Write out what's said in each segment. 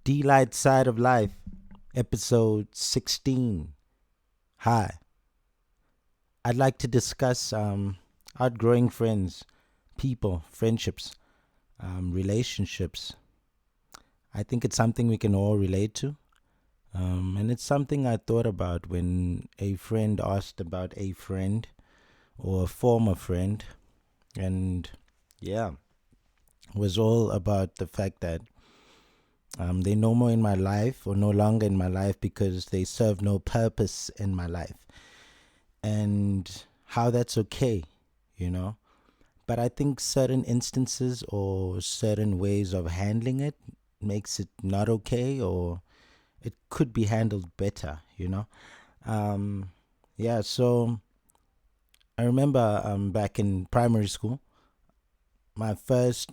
D-Light Side of Life, episode 16. Hi, I'd like to discuss outgrowing friends, people, friendships, relationships. I think it's something we can all relate to. And it's something I thought about when a friend asked about a friend or a former friend. And yeah, it was all about the fact that they're no more in my life or no longer in my life because they serve no purpose in my life. And how that's okay, you know. But I think certain instances or certain ways of handling it makes it not okay, or it could be handled better, you know. Um, yeah, so I remember back in primary school, my first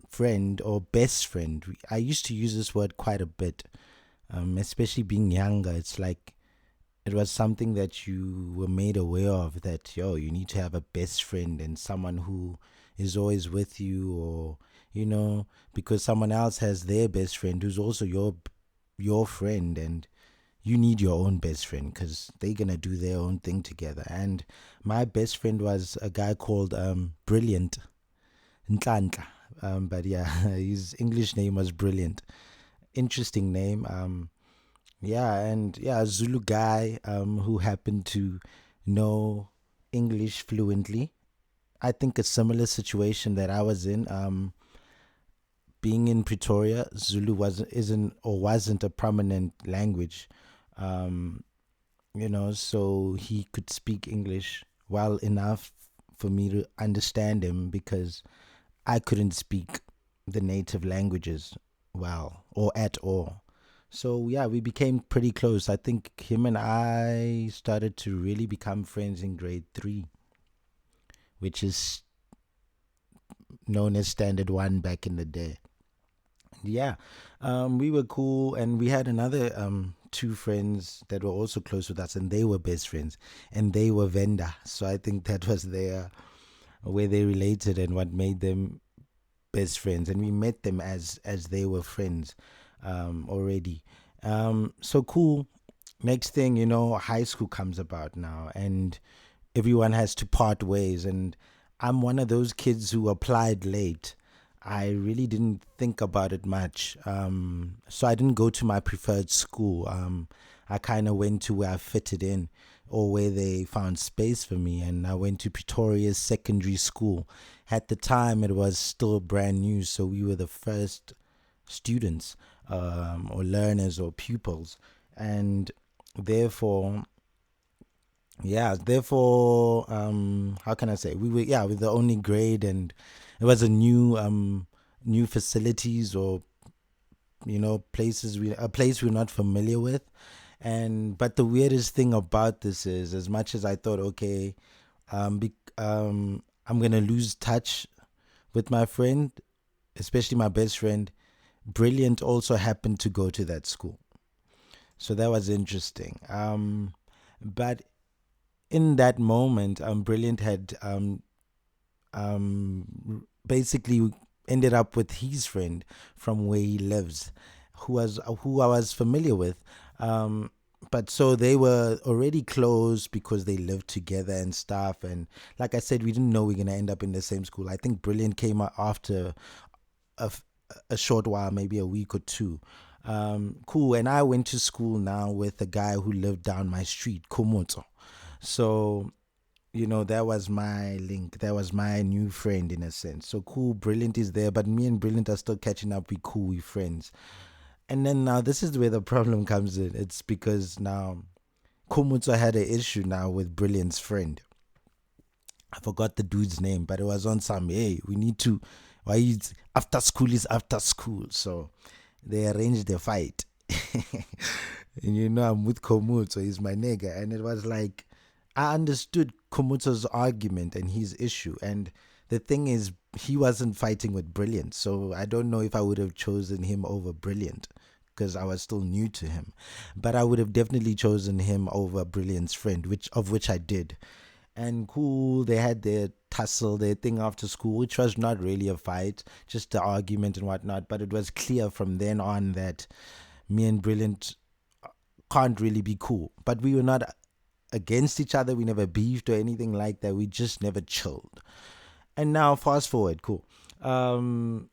friend or best friend, I used to use this word quite a bit, especially being younger. It's like it was something that you were made aware of, that you need to have a best friend and someone who is always with you, or because someone else has their best friend who's also your friend, and you need your own best friend because they're gonna do their own thing together. And my best friend was a guy called Brilliant Ntlantla. But yeah, his English name was Brilliant. Interesting name. Yeah, and yeah, a Zulu guy who happened to know English fluently. I think a similar situation that I was in. Being in Pretoria, Zulu wasn't a prominent language. Um, so he could speak English well enough for me to understand him because I couldn't speak the native languages well or at all. So yeah, we became pretty close. I think him and I started to really become friends in grade 3, which is known as standard 1 back in the day. Yeah, we were cool, and we had another two friends that were also close with us, and they were best friends, and they were Venda. So I think that was their where they related and what made them best friends, and we met them as they were friends already. So cool. Next thing you know, high school comes about now, and everyone has to part ways. And I'm one of those kids who applied late. I really didn't think about it much. So I didn't go to my preferred school. I kind of went to where I fitted in, or where they found space for me. And I went to Pretoria's secondary school. At the time, it was still brand new. So we were the first students, or learners or pupils. And therefore, how can I say, we were the only grade, and it was a new facilities, or a place we're not familiar with. And but the weirdest thing about this is, as much as I thought, okay, I'm gonna lose touch with my friend, especially my best friend, Brilliant also happened to go to that school. So that was interesting. But in that moment, Brilliant had basically ended up with his friend from where he lives, who I was familiar with. But so they were already close because they lived together and stuff. And like I said, we didn't know we are gonna end up in the same school. I think Brilliant came out after a, a short while, maybe a week or two. Cool. And I went to school now with a guy who lived down my street, Komoto. So that was my link. That was my new friend in a sense. So cool, Brilliant is there, but me and Brilliant are still catching up. We cool, we friends. And then now this is where the problem comes in. It's because now Komutsu had an issue now with Brilliant's friend. I forgot the dude's name, but it was on some, hey, we need to, why is after school is after school. So they arranged a fight. And I'm with Komutsu, he's my nigga. And it was like, I understood Komutsu's argument and his issue. And the thing is, he wasn't fighting with Brilliant. So I don't know if I would have chosen him over Brilliant because I was still new to him. But I would have definitely chosen him over Brilliant's friend, which I did. And cool, they had their tussle, their thing after school, which was not really a fight, just an argument and whatnot. But it was clear from then on that me and Brilliant can't really be cool. But we were not against each other. We never beefed or anything like that. We just never chilled. And now, fast forward, cool. Um,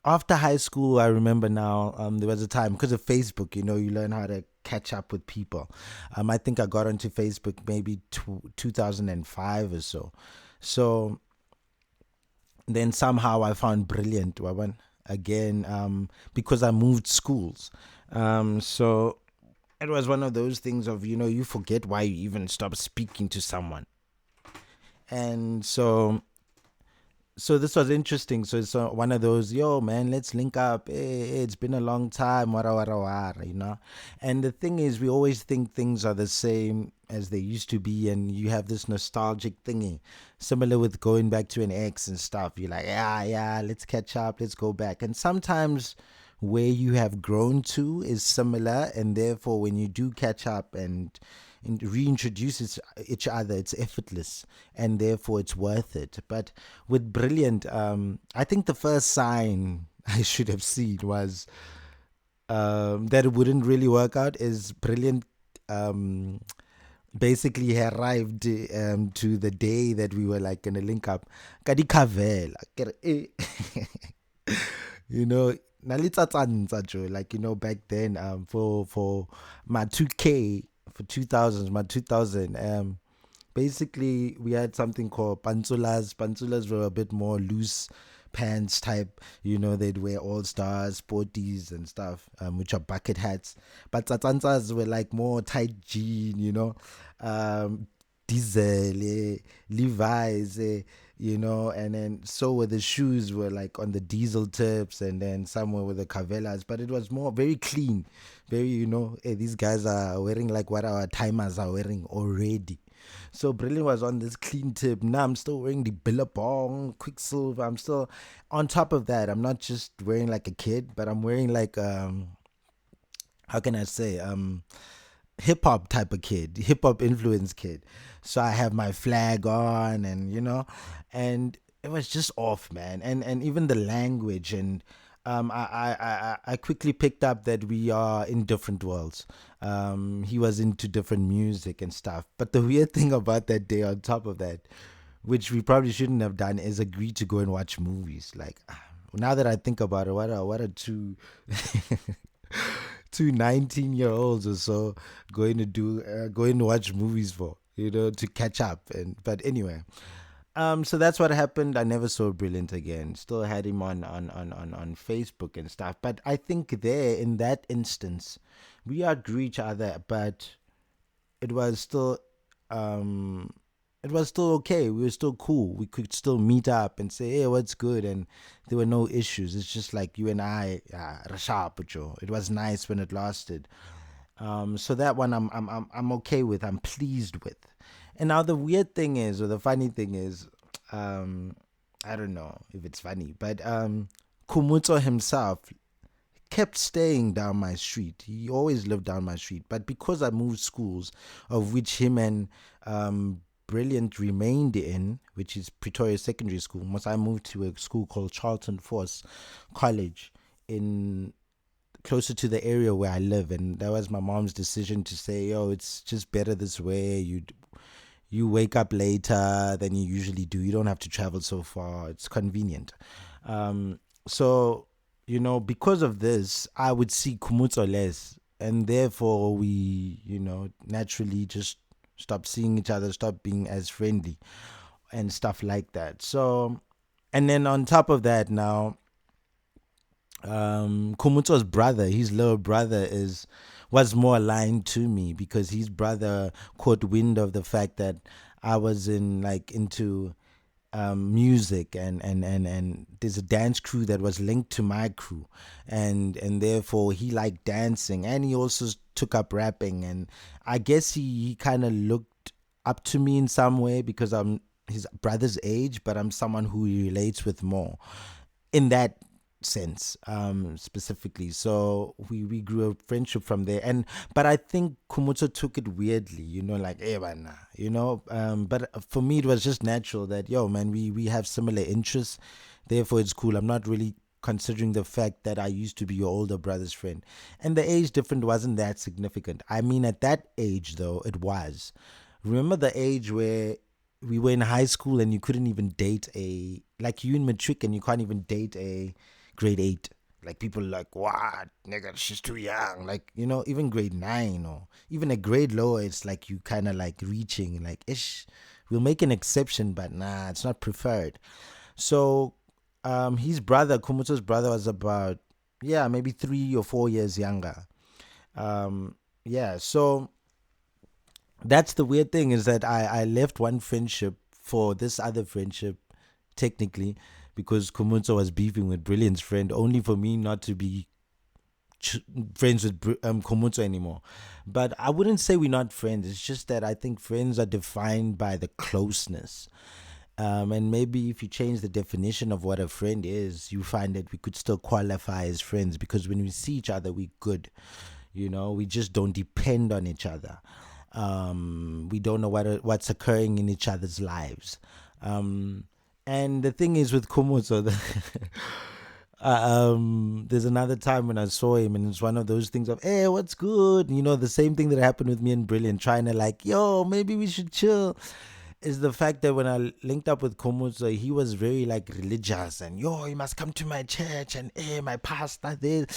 After high school, I remember now, there was a time because of Facebook, you learn how to catch up with people. I think I got onto Facebook maybe 2005 or so. So then somehow I found Brilliant, Wawan, again, because I moved schools. So it was one of those things of, you forget why you even stop speaking to someone. And so this was interesting. So it's one of those, yo, man, let's link up. Hey, it's been a long time, wara wara wara. And the thing is, we always think things are the same as they used to be, and you have this nostalgic thingy, similar with going back to an ex and stuff. You're like, yeah, let's catch up, let's go back. And sometimes where you have grown to is similar, and therefore when you do catch up and reintroduce each other, it's effortless, and therefore it's worth it. But with Brilliant, I think the first sign I should have seen was that it wouldn't really work out. Is Brilliant basically he arrived to the day that we were like gonna link up. Kadi kavela, you know. Like, back then, for my 2K, for 2000s, my 2000, basically we had something called pantsulas. Pantsulas were a bit more loose pants type. They'd wear all stars, sporties and stuff, which are bucket hats. But tsatsantsa's were like more tight jean, diesel, Levi's, and then so were the shoes were like on the diesel tips, and then somewhere with the cavelas, but it was more very clean, very, hey, these guys are wearing like what our timers are wearing already. So Brilliant was on this clean tip. Now I'm still wearing the Billabong, Quicksilver. I'm still on top of that. I'm not just wearing like a kid, but I'm wearing like how can I say, hip hop type of kid, hip hop influence kid. So I have my flag on, and and it was just off, man. And even the language, and I quickly picked up that we are in different worlds. He was into different music and stuff. But the weird thing about that day, on top of that, which we probably shouldn't have done, is agree to go and watch movies. Like, now that I think about it, what a two two 19-year-olds or so going to watch movies for, to catch up. And but anyway, so that's what happened. I never saw Brilliant again. Still had him on Facebook and stuff. But I think there, in that instance, we outgrew each other, but it was still okay. We were still cool. We could still meet up and say, "Hey, what's good?" And there were no issues. It's just like you and I, Rashapucho. It was nice when it lasted. So that one I'm okay with. I'm pleased with. And now the weird thing is, or the funny thing is, I don't know if it's funny, but Kumuto himself kept staying down my street. He always lived down my street. But because I moved schools, of which him and Brilliant remained in, which is Pretoria Secondary School, once I moved to a school called Charlton Force College in closer to the area where I live. And that was my mom's decision to say, yo, it's just better this way. You wake up later than you usually do. You don't have to travel so far. It's convenient. So, because of this, I would see Kumutso less. And therefore, we, naturally just stop seeing each other, stop being as friendly and stuff like that. So, and then on top of that now, Kumutso's brother, his little brother, was more aligned to me, because his brother caught wind of the fact that I was into music, and there's a dance crew that was linked to my crew, and therefore he liked dancing, and he also took up rapping, and I guess he kind of looked up to me in some way, because I'm his brother's age, but I'm someone who he relates with more in that sense, specifically. So we grew a friendship from there. And but I think Kumuto took it weirdly, like eh bana, but for me it was just natural that, yo man, we have similar interests, therefore it's cool. I'm not really considering the fact that I used to be your older brother's friend. And the age difference wasn't that significant. I mean, at that age though, it was. Remember the age where we were in high school and you couldn't even date a, like, you in matric and you can't even date a grade 8. Like, people are like, what, nigga, she's too young. Like, even grade 9 or even a grade lower, it's like you kind of like reaching, like, ish, we'll make an exception, but nah, it's not preferred. So his brother, Kumuto's brother, was about, yeah, maybe 3 or 4 years younger. Yeah, so that's the weird thing, is that I left one friendship for this other friendship, technically, because Kumuto was beefing with Brilliant's friend, only for me not to be friends with Kumuto anymore. But I wouldn't say we're not friends. It's just that I think friends are defined by the closeness. And maybe if you change the definition of what a friend is, you find that we could still qualify as friends, because when we see each other, we're good. We just don't depend on each other. We don't know what's occurring in each other's lives. And the thing is with Kumuto, there's another time when I saw him, and it's one of those things of, hey, what's good? The same thing that happened with me and Brilliant, trying to like, yo, maybe we should chill. Is the fact that when I linked up with Komuzo, he was very like religious and, yo, you must come to my church and hey, my pastor this,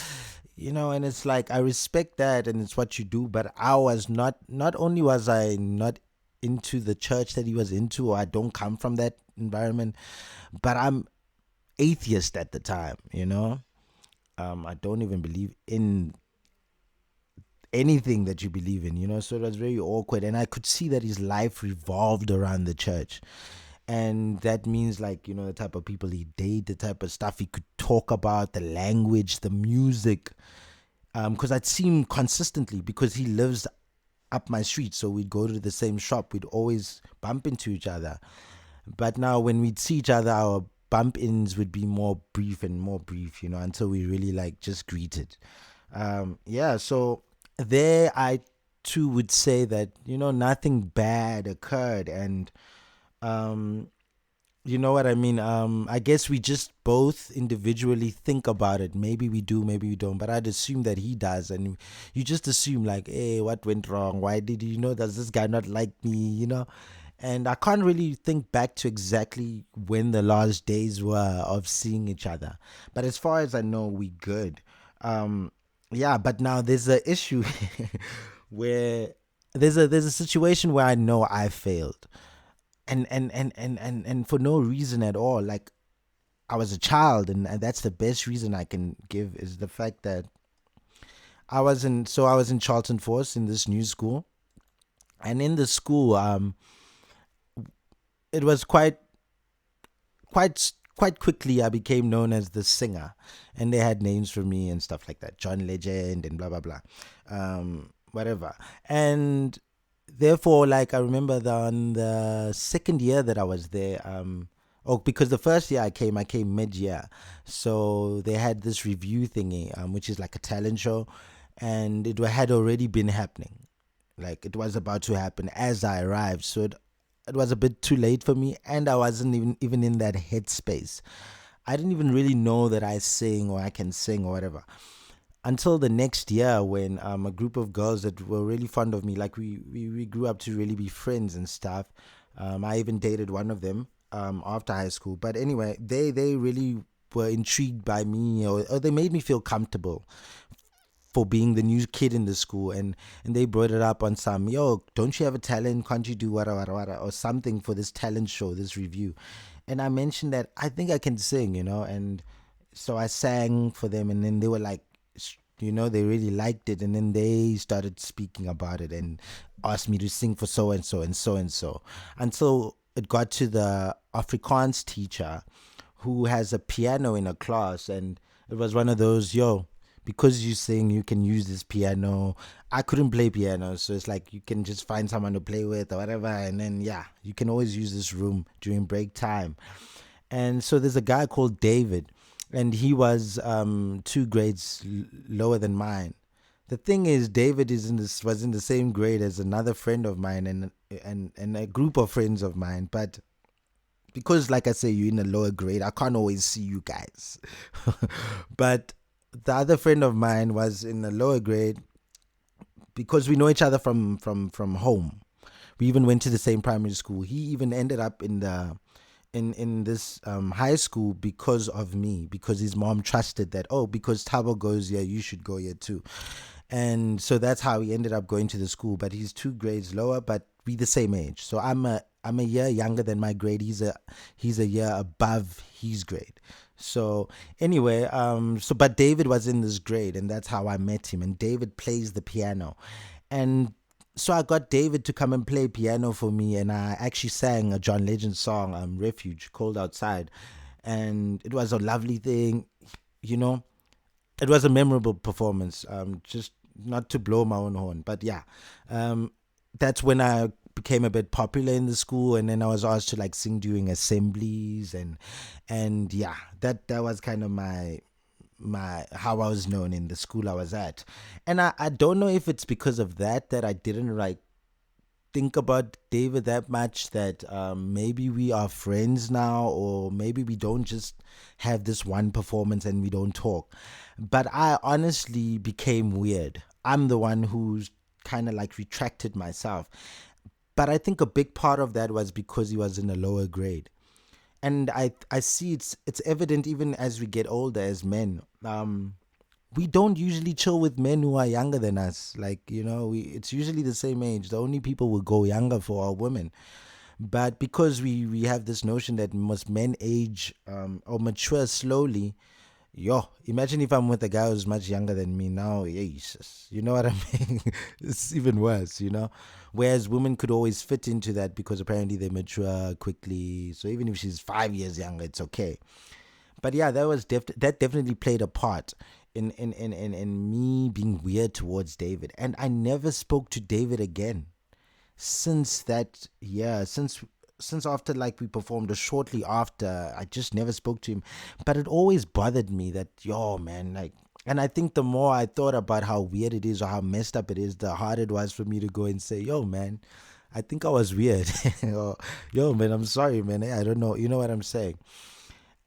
and it's like, I respect that and it's what you do, but I was not only was I not into the church that he was into, or I don't come from that environment, but I'm atheist at the time, I don't even believe in anything that you believe in, so it was very awkward. And I could see that his life revolved around the church. And that means, like, the type of people he dated, the type of stuff he could talk about, the language, the music. Because I'd see him consistently, because he lives up my street. So we'd go to the same shop. We'd always bump into each other. But now when we'd see each other, our bump ins would be more brief and more brief, until we really like just greeted. Yeah, so there I too would say that, nothing bad occurred. And you know what I mean? I guess we just both individually think about it. Maybe we do, maybe we don't. But I'd assume that he does. And you just assume, like, hey, what went wrong? Why did does this guy not like me? And I can't really think back to exactly when the last days were of seeing each other. But as far as I know, we good. Yeah, but now there's an issue where there's a situation where I know I failed. And for no reason at all. Like, I was a child, and that's the best reason I can give, is the fact that I was in Charlton Force in this new school. And in the school, it was quite quickly I became known as the singer, and they had names for me and stuff like that, John Legend and blah blah blah, whatever. And therefore, like, I remember on the second year that I was there, because the first year I came mid-year, so they had this review thingy, which is like a talent show, and it had already been happening, like it was about to happen as I arrived. So it was a bit too late for me, and I wasn't even in that headspace. I didn't even really know that I sing or I can sing or whatever, until the next year, when a group of girls that were really fond of me, like we grew up to really be friends and stuff. I even dated one of them after high school. But anyway, they really were intrigued by me, or they made me feel comfortable for being the new kid in the school, and they brought it up on some, yo, don't you have a talent, can't you do wada or something for this talent show, this review? And I mentioned that I think I can sing, and so I sang for them, and then they were like, they really liked it, and then they started speaking about it and asked me to sing for so and so and so and so, until it got to the Afrikaans teacher, who has a piano in a class. And it was one of those, yo, because you sing, you can use this piano. I couldn't play piano, so it's like, you can just find someone to play with or whatever, and then yeah, you can always use this room during break time. And so there's a guy called David, and he was 2 grades lower than mine. The thing is, David was in the same grade as another friend of mine, and a group of friends of mine. But because, like I say, you're in a lower grade, I can't always see you guys. But the other friend of mine was in a lower grade because we know each other from home. We even went to the same primary school. He even ended up in this high school because of me, because his mom trusted that, oh, because Tabo goes here, you should go here too. And so that's how he ended up going to the school. But he's 2 grades lower, but we the same age. So I'm a year younger than my grade. He's a year above his grade. So anyway, but David was in this grade, and that's how I met him. And David plays the piano, and so I got David to come and play piano for me, and I actually sang a John Legend song, "Refuge," "Cold Outside," and it was a lovely thing. You know, it was a memorable performance. Just not to blow my own horn, but yeah, um, that's when I became a bit popular in the school, and then I was asked to like sing during assemblies, and yeah, that was kind of my how I was known in the school I was at. And I don't know if it's because of that I didn't like think about David that much, that maybe we are friends now, or maybe we don't just have this one performance and we don't talk. But I honestly became weird. I'm the one who's kind of like retracted myself. But I think a big part of that was because he was in a lower grade. And I see it's evident even as we get older as men. We don't usually chill with men who are younger than us. Like, it's usually the same age. The only people will go younger for are women. But because we have this notion that most men age or mature slowly, yo, imagine if I'm with a guy who's much younger than me now. Jesus, you know what I mean? It's even worse. Whereas women could always fit into that because apparently they mature quickly. So even if she's 5 years younger, it's okay. But yeah, that definitely played a part in me being weird towards David. And I never spoke to David again since that year, since after like we performed, or shortly after. I just never spoke to him. But it always bothered me that, yo, man, like, and I think the more I thought about how weird it is or how messed up it is, the harder it was for me to go and say, yo, man, I think I was weird. Or, yo, man, I'm sorry, man, I don't know, you know what I'm saying.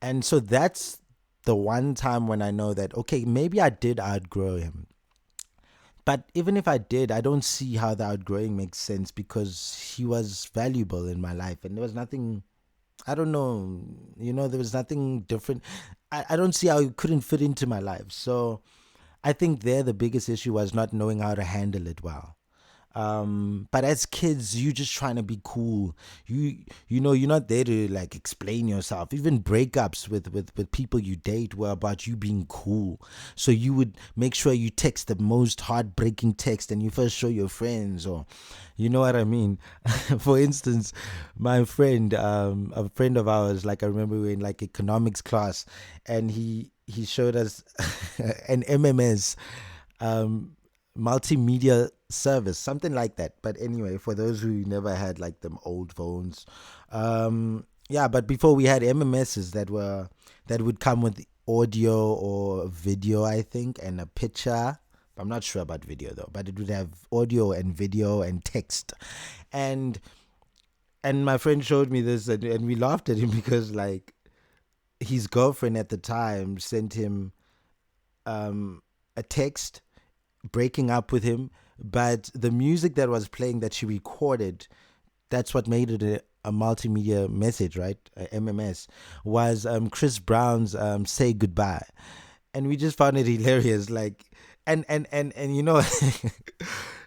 And so that's the one time when I know that, okay, maybe I did outgrow him. But even if I did, I don't see how the outgrowing makes sense, because he was valuable in my life, and there was nothing, I don't know, there was nothing different. I don't see how he couldn't fit into my life. So I think there the biggest issue was not knowing how to handle it well. But as kids, you just trying to be cool. You're not there to like explain yourself. Even breakups with people you date were about you being cool. So you would make sure you text the most heartbreaking text and you first show your friends, or you know what I mean. For instance, my friend, a friend of ours, like I remember we were in like economics class, and he showed us an MMS. Multimedia service, something like that. But anyway, for those who never had like them old phones, yeah. But before, we had MMSs that would come with audio or video, I think, and a picture. I'm not sure about video though, but it would have audio and video and text. And my friend showed me this, and we laughed at him because like his girlfriend at the time sent him a text breaking up with him, but the music that was playing that she recorded, that's what made it a multimedia message, right? A MMS, was Chris Brown's "Say Goodbye," and we just found it hilarious. Like, and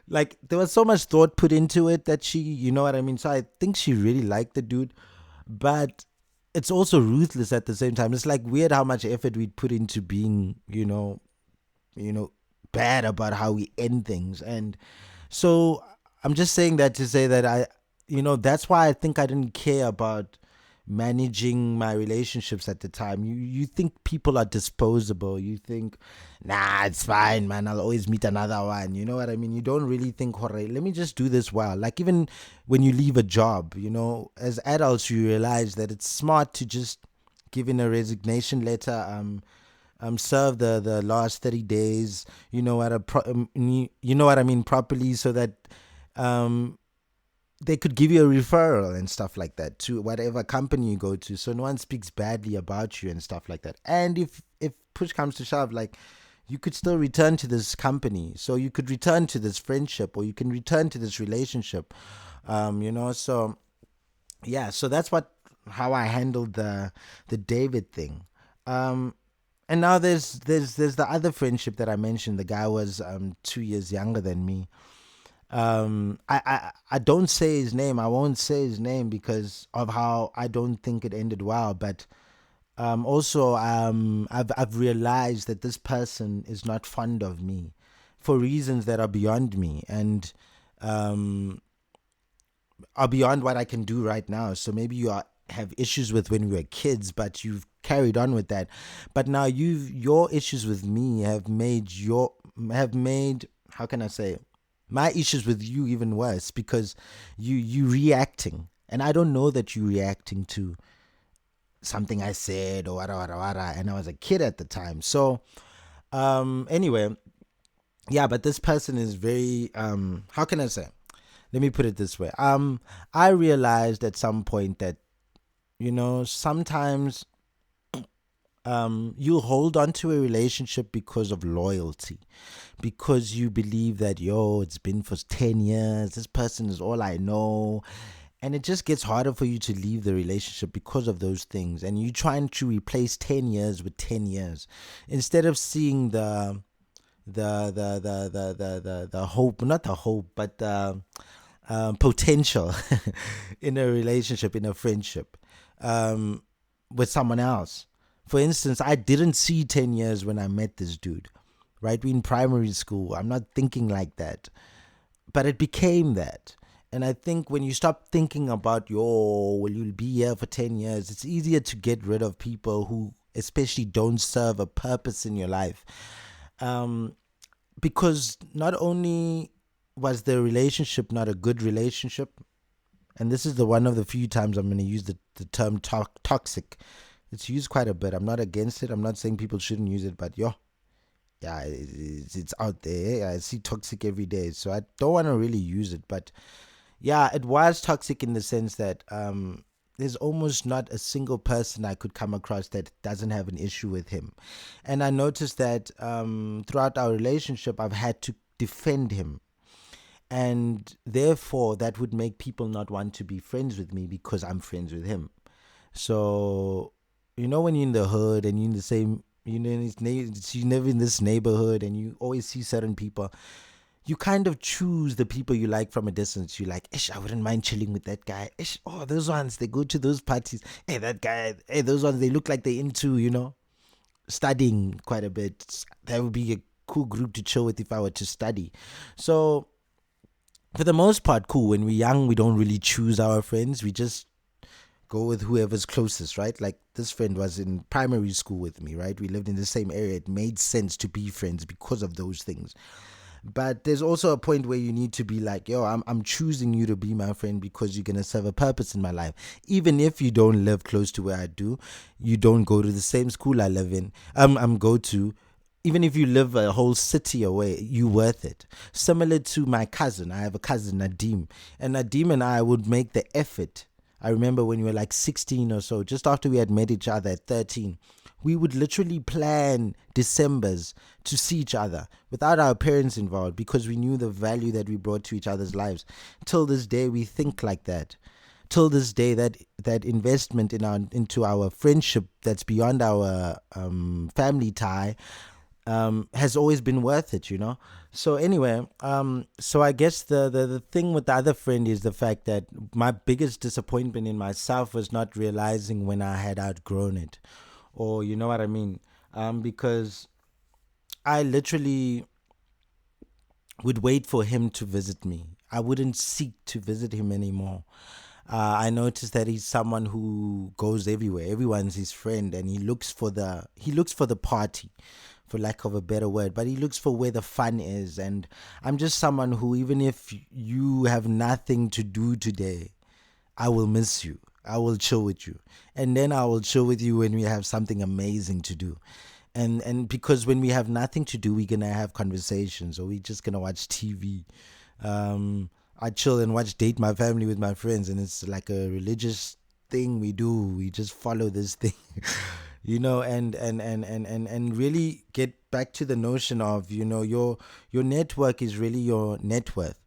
like there was so much thought put into it that she, you know what I mean. So I think she really liked the dude, but it's also ruthless at the same time. It's like weird how much effort we'd put into being, you know, bad about how we end things. And so I'm just saying that to say that that's why I think I didn't care about managing my relationships at the time. You think people are disposable. You think, nah, it's fine, man. I'll always meet another one. You know what I mean? You don't really think, all right, let me just do this well. Like even when you leave a job, as adults, you realize that it's smart to just give in a resignation letter, serve the last 30 days, you know what I mean, properly, so that um, they could give you a referral and stuff like that to whatever company you go to, so no one speaks badly about you and stuff like that. And if push comes to shove, like, you could still return to this company, so you could return to this friendship, or you can return to this relationship. So yeah, so that's what how I handled the David thing. Um, and now there's the other friendship that I mentioned. The guy was 2 years younger than me. I don't say his name. I won't say his name because of how I don't think it ended well. But also, I've realized that this person is not fond of me for reasons that are beyond me, and um, are beyond what I can do right now. So maybe have issues with when we were kids, but you've carried on with that. But now your issues with me have made, how can I say, my issues with you even worse, because you reacting, and I don't know that you reacting to something I said or wada, and I was a kid at the time. So anyway, yeah, but this person is very how can I say? Let me put it this way. I realized at some point that, sometimes you hold on to a relationship because of loyalty, because you believe that, it's been for 10 years, this person is all I know, and it just gets harder for you to leave the relationship because of those things, and you're trying to replace 10 years with 10 years instead of seeing the hope, not the hope, but the potential in a relationship, in a friendship, with someone else. For instance, I didn't see 10 years when I met this dude, right? We in primary school. I'm not thinking like that, but it became that. And I think when you stop thinking about, will you be here for 10 years, it's easier to get rid of people who especially don't serve a purpose in your life. Because not only was the relationship not a good relationship, and this is the one of the few times I'm going to use the term toxic. It's used quite a bit. I'm not against it. I'm not saying people shouldn't use it, but yeah, it's out there. I see toxic every day, so I don't want to really use it. But yeah, it was toxic in the sense that there's almost not a single person I could come across that doesn't have an issue with him. And I noticed that throughout our relationship, I've had to defend him. And therefore, that would make people not want to be friends with me because I'm friends with him. So, when you're in the hood and you're in the same, you never in this neighborhood, and you always see certain people, you kind of choose the people you like from a distance. You're like, I wouldn't mind chilling with that guy. Those ones, they go to those parties. Hey, that guy, hey, those ones, they look like they're into, studying quite a bit. That would be a cool group to chill with if I were to study. So, for the most part, cool. When we're young, we don't really choose our friends. We just go with whoever's closest, right? Like, this friend was in primary school with me, right? We lived in the same area. It made sense to be friends because of those things. But there's also a point where you need to be like, I'm choosing you to be my friend because you're going to serve a purpose in my life. Even if you don't live close to where I do, you don't go to the same school I live in, go to. Even if you live a whole city away, you're worth it. Similar to my cousin. I have a cousin, Nadim. And Nadim and I would make the effort. I remember when we were like 16 or so, just after we had met each other at 13, we would literally plan Decembers to see each other without our parents involved, because we knew the value that we brought to each other's lives. Till this day, we think like that. Till this day, that investment into our friendship that's beyond our family tie has always been worth it, So anyway, so I guess the thing with the other friend is the fact that my biggest disappointment in myself was not realizing when I had outgrown it, or you know what I mean, because I literally would wait for him to visit me. I wouldn't seek to visit him anymore. I noticed that he's someone who goes everywhere. Everyone's his friend, and he looks for the party, for lack of a better word, but he looks for where the fun is. And I'm just someone who, even if you have nothing to do today, I will miss you. I will chill with you. And then I will chill with you when we have something amazing to do. And because when we have nothing to do, we're gonna have conversations, or we're just gonna watch TV. I chill and watch Date My Family with my friends, and it's like a religious thing we do. We just follow this thing, and really get back to the notion of, your network is really your net worth.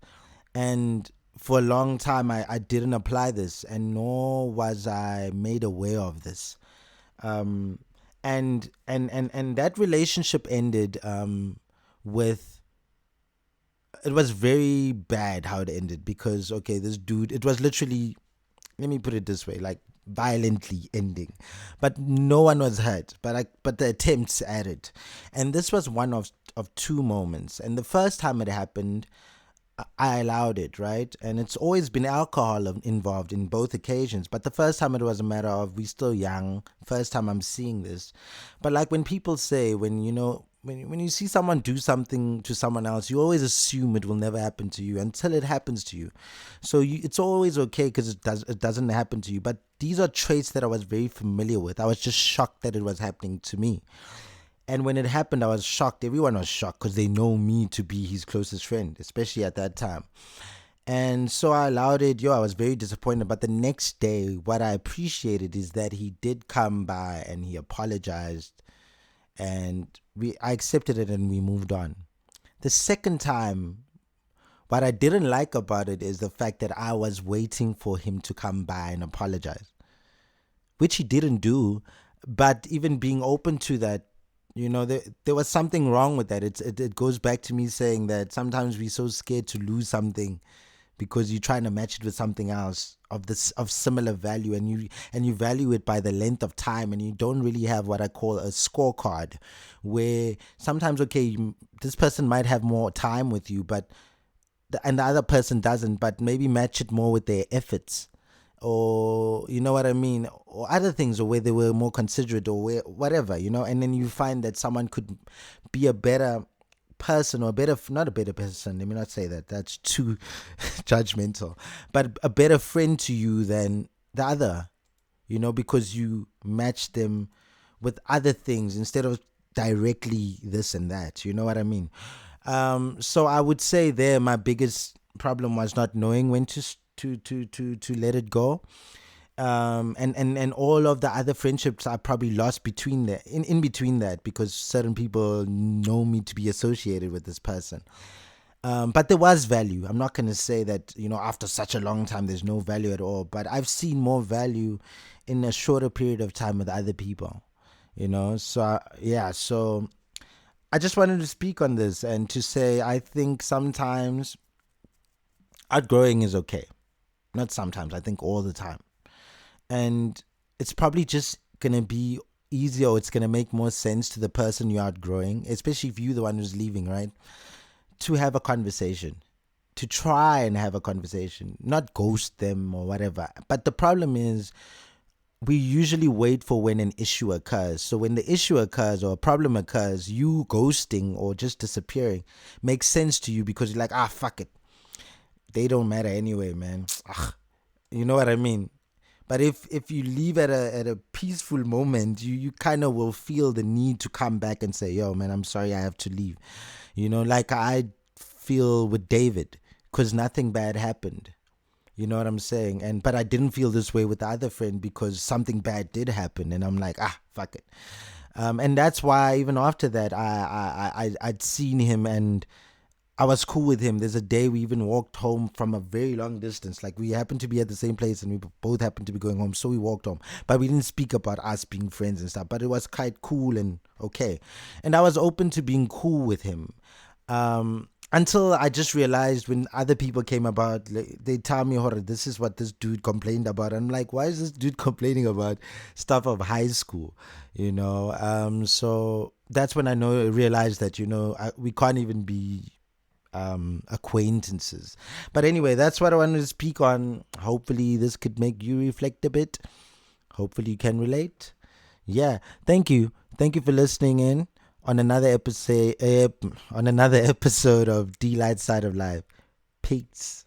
And for a long time, I didn't apply this, and nor was I made aware of this. um, and that relationship ended, with it was very bad how it ended, because okay, this dude, it was literally, let me put it this way, like violently ending, but no one was hurt, but the attempts at it. And this was one of two moments. And the first time it happened, I allowed it, right? And it's always been alcohol involved in both occasions. But the first time it was a matter of, we still young. First time I'm seeing this. But like when people say, when you see someone do something to someone else, you always assume it will never happen to you until it happens to you. So it's always okay because it doesn't happen to you. But these are traits that I was very familiar with. I was just shocked that it was happening to me. And when it happened, I was shocked. Everyone was shocked because they know me to be his closest friend, especially at that time. And so I allowed it. I was very disappointed. But the next day, what I appreciated is that he did come by and he apologized. And I accepted it and we moved on. The second time, what I didn't like about it is the fact that I was waiting for him to come by and apologize, which he didn't do. But even being open to that, there was something wrong with that. It goes back to me saying that sometimes we're so scared to lose something because you're trying to match it with something else of similar value, and you value it by the length of time, and you don't really have what I call a scorecard, where sometimes, okay, this person might have more time with you, but and the other person doesn't, but maybe match it more with their efforts, or you know what I mean, or other things, or where they were more considerate, or where whatever, and then you find that someone could be a better person, or not a better person, let me not say that, that's too judgmental, but a better friend to you than the other, because you match them with other things instead of directly this and that, you know what I mean. So I would say there, my biggest problem was not knowing when to let it go. And all of the other friendships I probably lost between that, in between that, because certain people know me to be associated with this person. But there was value. I'm not going to say that, after such a long time, there's no value at all. But I've seen more value in a shorter period of time with other people, So, yeah, so I just wanted to speak on this and to say I think sometimes outgrowing is okay. Not sometimes, I think all the time. And it's probably just going to be easier, or it's going to make more sense to the person you're outgrowing, especially if you're the one who's leaving, right? To have a conversation, to try and have a conversation, not ghost them or whatever. But the problem is, we usually wait for when an issue occurs. So when the issue occurs or a problem occurs, you ghosting or just disappearing makes sense to you because you're like, fuck it. They don't matter anyway, man. You know what I mean? But if you leave at a peaceful moment, you kind of will feel the need to come back and say, yo, man, I'm sorry I have to leave. Like I feel with David, because nothing bad happened. You know what I'm saying? But I didn't feel this way with the other friend because something bad did happen, and I'm like, fuck it. And that's why even after that, I'd seen him and I was cool with him. There's a day we even walked home from a very long distance. Like we happened to be at the same place and we both happened to be going home. So we walked home. But we didn't speak about us being friends and stuff. But it was quite cool and okay. And I was open to being cool with him. Until I just realized when other people came about, they tell me, this is what this dude complained about. I'm like, why is this dude complaining about stuff of high school? So that's when I realized that, we can't even be acquaintances. But anyway, that's what I wanted to speak on. Hopefully this could make you reflect a bit. Hopefully you can relate. Yeah, thank you for listening in on another episode of D Light Side of Life. Peace.